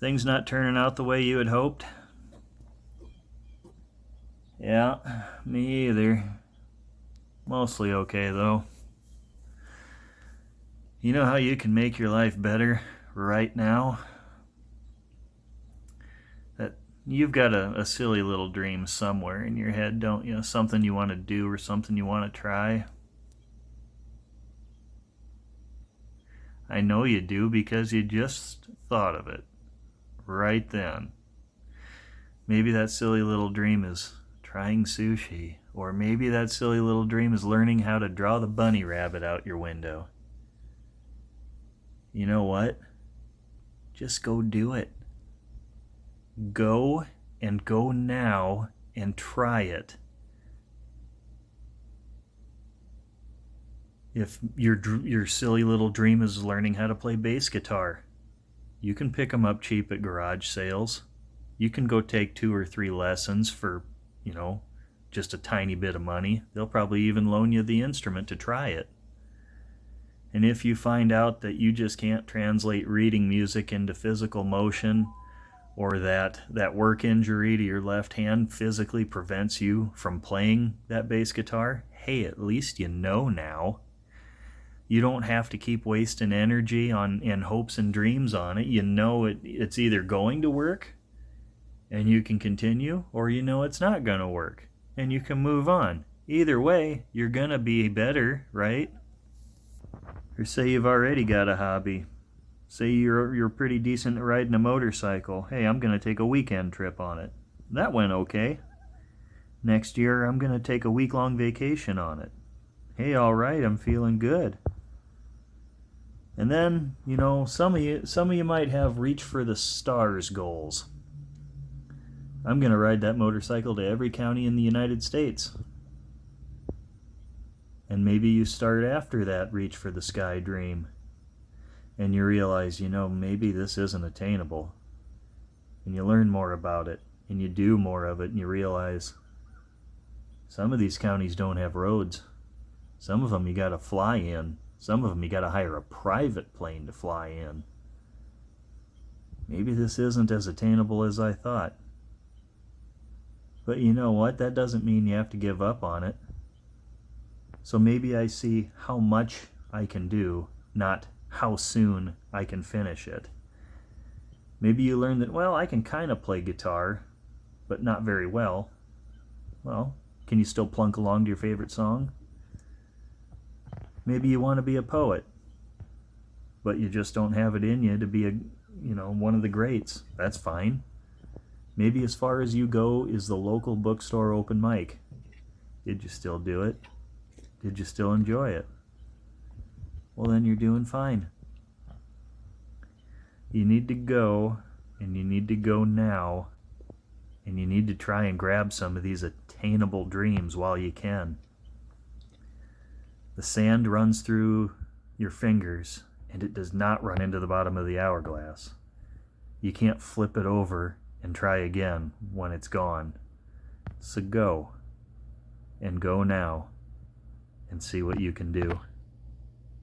Things not turning out the way you had hoped? Yeah, me either. Mostly okay, though. You know how you can make your life better right now? That you've got a silly little dream somewhere in your head, don't you? Something you want to do or something you want to try. I know you do because you just thought of it right then. Maybe that silly little dream is trying sushi, or maybe that silly little dream is learning how to draw the bunny rabbit out your window. You know what? Just go do it. Go and go now and try it. If your silly little dream is learning how to play bass guitar, you can pick them up cheap at garage sales. You can go take 2 or 3 lessons for, just a tiny bit of money. They'll probably even loan you the instrument to try it. And if you find out that you just can't translate reading music into physical motion, or that work injury to your left hand physically prevents you from playing that bass guitar, hey, at least you know now. You don't have to keep wasting energy and hopes and dreams on it. You know it's either going to work and you can continue, or you know it's not going to work and you can move on. Either way, you're going to be better, right? Or say you've already got a hobby. Say you're pretty decent at riding a motorcycle. Hey, I'm going to take a weekend trip on it. That went okay. Next year, I'm going to take a week-long vacation on it. Hey, all right, I'm feeling good. And then, some of you might have reach for the stars goals. I'm going to ride that motorcycle to every county in the United States. And maybe you start after that reach for the sky dream. And you realize, maybe this isn't attainable. And you learn more about it. And you do more of it. And you realize some of these counties don't have roads. Some of them you got to fly in. Some of them you got to hire a private plane to fly in. Maybe this isn't as attainable as I thought. But you know what? That doesn't mean you have to give up on it. So maybe I see how much I can do, not how soon I can finish it. Maybe you learn that, I can kind of play guitar, but not very well. Well, can you still plunk along to your favorite song? Maybe you want to be a poet, but you just don't have it in you to be one of the greats. That's fine. Maybe as far as you go is the local bookstore open mic. Did you still do it? Did you still enjoy it? Well, then you're doing fine. You need to go, and you need to go now, and you need to try and grab some of these attainable dreams while you can. The sand runs through your fingers, and it does not run into the bottom of the hourglass. You can't flip it over and try again when it's gone. So go, and go now, and see what you can do.